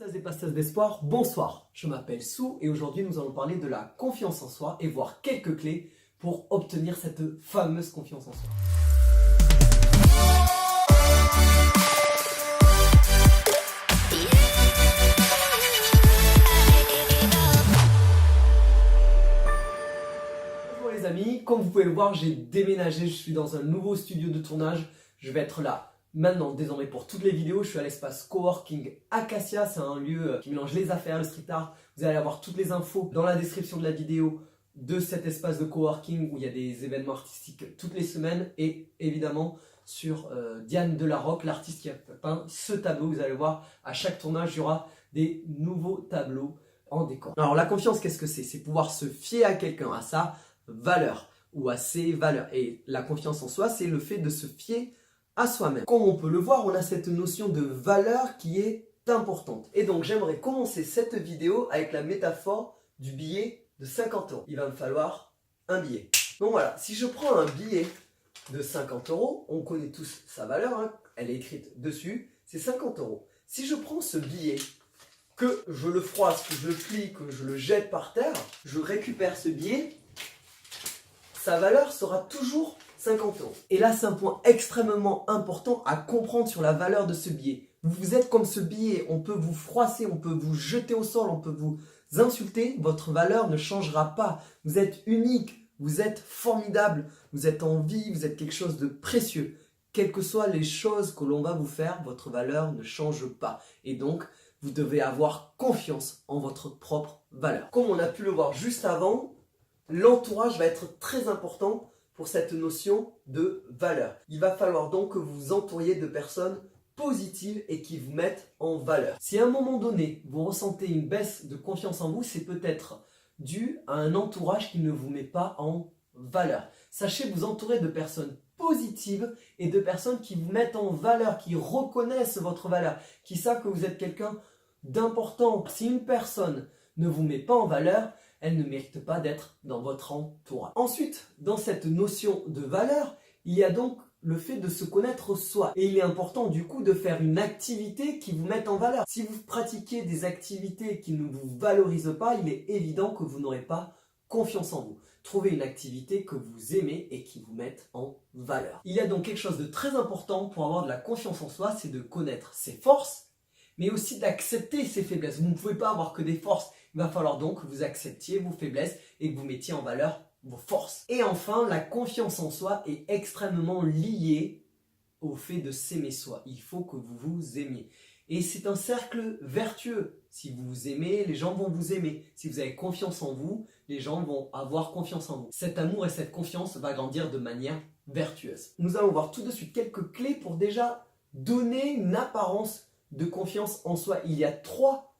Pastas et pastas d'espoir, bonsoir, je m'appelle Sou et aujourd'hui nous allons parler de la confiance en soi et voir quelques clés pour obtenir cette fameuse confiance en soi. Bonjour les amis, comme vous pouvez le voir, j'ai déménagé, je suis dans un nouveau studio de tournage, je vais être là. Maintenant, désormais pour toutes les vidéos, je suis à l'espace Coworking Acacia, c'est un lieu qui mélange les affaires, le street art. Vous allez avoir toutes les infos dans la description de la vidéo de cet espace de coworking où il y a des événements artistiques toutes les semaines et évidemment sur Diane Delarocque, l'artiste qui a peint ce tableau. Vous allez voir, à chaque tournage, il y aura des nouveaux tableaux en décor. Alors la confiance, qu'est-ce que c'est? C'est pouvoir se fier à quelqu'un, à sa valeur ou à ses valeurs. Et la confiance en soi, c'est le fait de se fier à soi-même. Comme on peut le voir, on a cette notion de valeur qui est importante. Et donc j'aimerais commencer cette vidéo avec la métaphore du billet de 50 €. Il va me falloir un billet. Donc voilà, si je prends un billet de 50 €, on connaît tous sa valeur, hein, elle est écrite dessus, c'est 50 €. Si je prends ce billet, que je le froisse, que je le plie, que je le jette par terre, je récupère ce billet, sa valeur sera toujours 50 €. Et là, c'est un point extrêmement important à comprendre sur la valeur de ce billet. Vous êtes comme ce billet, on peut vous froisser, on peut vous jeter au sol, on peut vous insulter, votre valeur ne changera pas. Vous êtes unique, vous êtes formidable, vous êtes en vie, vous êtes quelque chose de précieux. Quelles que soient les choses que l'on va vous faire, votre valeur ne change pas. Et donc, vous devez avoir confiance en votre propre valeur. Comme on a pu le voir juste avant, l'entourage va être très important pour cette notion de valeur. Il va falloir donc que vous vous entouriez de personnes positives et qui vous mettent en valeur. Si à un moment donné, vous ressentez une baisse de confiance en vous, c'est peut-être dû à un entourage qui ne vous met pas en valeur. Sachez vous entourer de personnes positives et de personnes qui vous mettent en valeur, qui reconnaissent votre valeur, qui savent que vous êtes quelqu'un d'important. Si une personne ne vous met pas en valeur, elle ne mérite pas d'être dans votre entourage. Ensuite, dans cette notion de valeur, il y a donc le fait de se connaître soi. Et il est important du coup de faire une activité qui vous mette en valeur. Si vous pratiquez des activités qui ne vous valorisent pas, il est évident que vous n'aurez pas confiance en vous. Trouvez une activité que vous aimez et qui vous mette en valeur. Il y a donc quelque chose de très important pour avoir de la confiance en soi, c'est de connaître ses forces, mais aussi d'accepter ses faiblesses. Vous ne pouvez pas avoir que des forces. Il va falloir donc que vous acceptiez vos faiblesses et que vous mettiez en valeur vos forces. Et enfin, la confiance en soi est extrêmement liée au fait de s'aimer soi. Il faut que vous vous aimiez. Et c'est un cercle vertueux. Si vous vous aimez, les gens vont vous aimer. Si vous avez confiance en vous, les gens vont avoir confiance en vous. Cet amour et cette confiance va grandir de manière vertueuse. Nous allons voir tout de suite quelques clés pour déjà donner une apparence de confiance en soi. Il y a 3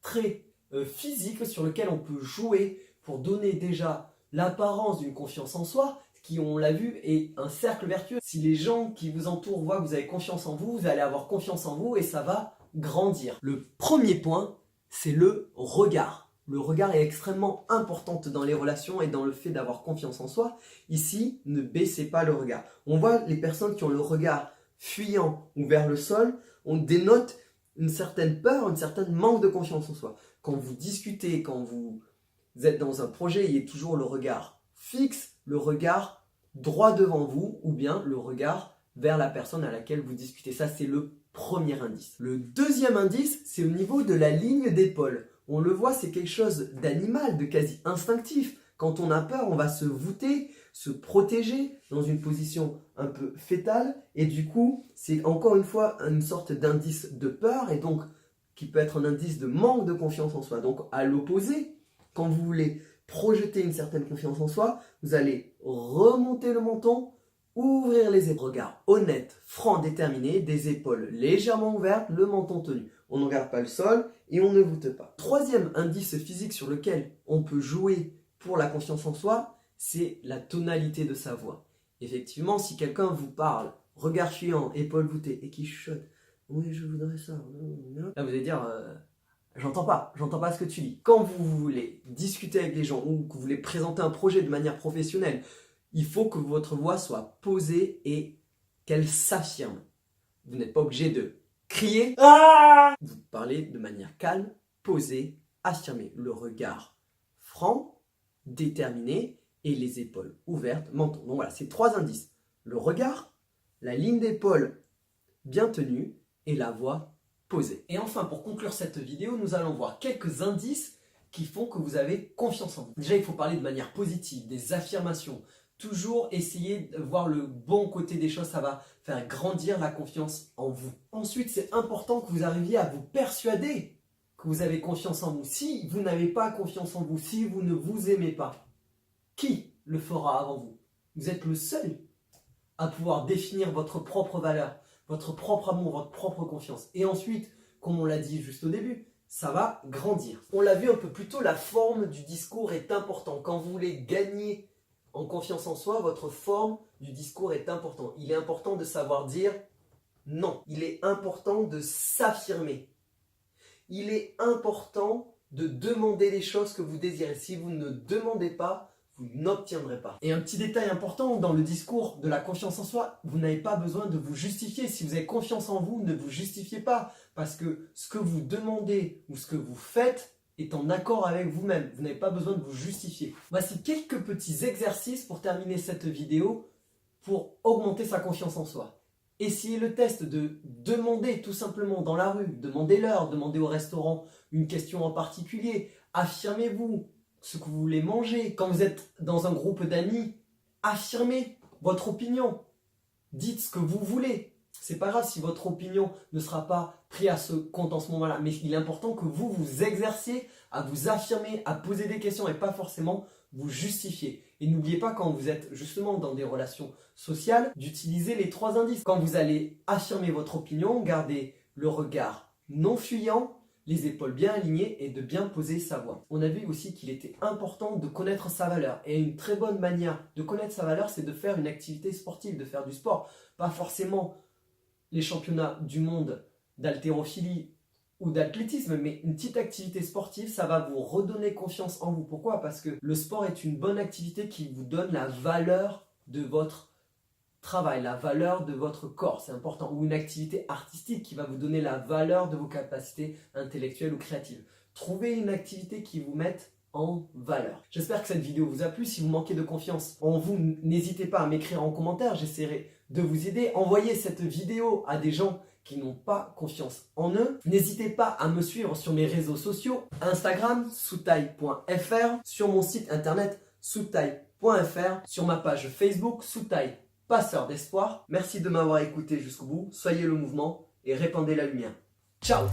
traits physiques sur lesquels on peut jouer pour donner déjà l'apparence d'une confiance en soi, qui, on l'a vu, est un cercle vertueux. Si les gens qui vous entourent voient que vous avez confiance en vous, vous allez avoir confiance en vous et ça va grandir. Le premier point, c'est le regard. Le regard est extrêmement important dans les relations et dans le fait d'avoir confiance en soi. Ici, ne baissez pas le regard. On voit les personnes qui ont le regard fuyant ou vers le sol, on dénote une certaine peur, un certain manque de confiance en soi. Quand vous discutez, quand vous êtes dans un projet, il y a toujours le regard fixe, le regard droit devant vous ou bien le regard vers la personne à laquelle vous discutez. Ça, c'est le premier indice. Le deuxième indice, c'est au niveau de la ligne d'épaule. On le voit, c'est quelque chose d'animal, de quasi instinctif. Quand on a peur, on va se voûter, se protéger dans une position un peu fétale. Et du coup, c'est encore une fois une sorte d'indice de peur et donc qui peut être un indice de manque de confiance en soi. Donc à l'opposé, quand vous voulez projeter une certaine confiance en soi, vous allez remonter le menton, ouvrir les épaules. Regard honnête, franc, déterminé, des épaules légèrement ouvertes, le menton tenu. On ne regarde pas le sol et on ne voûte pas. Troisième indice physique sur lequel on peut jouer pour la confiance en soi, c'est la tonalité de sa voix. Effectivement, si quelqu'un vous parle, regard fuyant, épaules voûtées et qui chuchote « Oui, je voudrais ça », là vous allez dire j'entends pas ce que tu dis. Quand vous voulez discuter avec les gens ou que vous voulez présenter un projet de manière professionnelle, il faut que votre voix soit posée et qu'elle s'affirme. Vous n'êtes pas obligé de criez. Ah! Vous parlez de manière calme, posée, affirmée. Le regard franc, déterminé et les épaules ouvertes, menton. Donc voilà, c'est 3 indices. Le regard, la ligne d'épaule bien tenue et la voix posée. Et enfin, pour conclure cette vidéo, nous allons voir quelques indices qui font que vous avez confiance en vous. Déjà, il faut parler de manière positive, des affirmations. Toujours essayer de voir le bon côté des choses, ça va faire grandir la confiance en vous. Ensuite, c'est important que vous arriviez à vous persuader que vous avez confiance en vous. Si vous n'avez pas confiance en vous, si vous ne vous aimez pas, qui le fera avant vous? Vous êtes le seul à pouvoir définir votre propre valeur, votre propre amour, votre propre confiance. Et ensuite, comme on l'a dit juste au début, ça va grandir. On l'a vu un peu plus tôt, la forme du discours est importante. Quand vous voulez gagner en confiance en soi, votre forme du discours est importante. Il est important de savoir dire non. Il est important de s'affirmer. Il est important de demander les choses que vous désirez. Si vous ne demandez pas, vous n'obtiendrez pas. Et un petit détail important dans le discours de la confiance en soi, vous n'avez pas besoin de vous justifier. Si vous avez confiance en vous, ne vous justifiez pas. Parce que ce que vous demandez ou ce que vous faites est en accord avec vous-même. Vous n'avez pas besoin de vous justifier. Voici quelques petits exercices pour terminer cette vidéo pour augmenter sa confiance en soi. Essayez le test de demander tout simplement dans la rue, demandez l'heure, demandez au restaurant une question en particulier, affirmez-vous ce que vous voulez manger. Quand vous êtes dans un groupe d'amis, affirmez votre opinion, dites ce que vous voulez. C'est pas grave si votre opinion ne sera pas prise à ce compte en ce moment-là, mais il est important que vous vous exerciez à vous affirmer, à poser des questions et pas forcément vous justifier. Et n'oubliez pas quand vous êtes justement dans des relations sociales d'utiliser les 3 indices. Quand vous allez affirmer votre opinion, gardez le regard non fuyant, les épaules bien alignées et de bien poser sa voix. On a vu aussi qu'il était important de connaître sa valeur. Et une très bonne manière de connaître sa valeur, c'est de faire une activité sportive, de faire du sport. Pas forcément les championnats du monde d'haltérophilie ou d'athlétisme, mais une petite activité sportive, ça va vous redonner confiance en vous. Pourquoi? Parce que le sport est une bonne activité qui vous donne la valeur de votre travail, la valeur de votre corps, c'est important. Ou une activité artistique qui va vous donner la valeur de vos capacités intellectuelles ou créatives. Trouvez une activité qui vous mette en valeur. J'espère que cette vidéo vous a plu. Si vous manquez de confiance en vous, n'hésitez pas à m'écrire en commentaire, j'essaierai de vous aider. Envoyez cette vidéo à des gens qui n'ont pas confiance en eux. N'hésitez pas à me suivre sur mes réseaux sociaux, Instagram, soutaille.fr, sur mon site internet, soutaille.fr, sur ma page Facebook, soutaille passeur d'espoir. Merci de m'avoir écouté jusqu'au bout, soyez le mouvement et répandez la lumière. Ciao!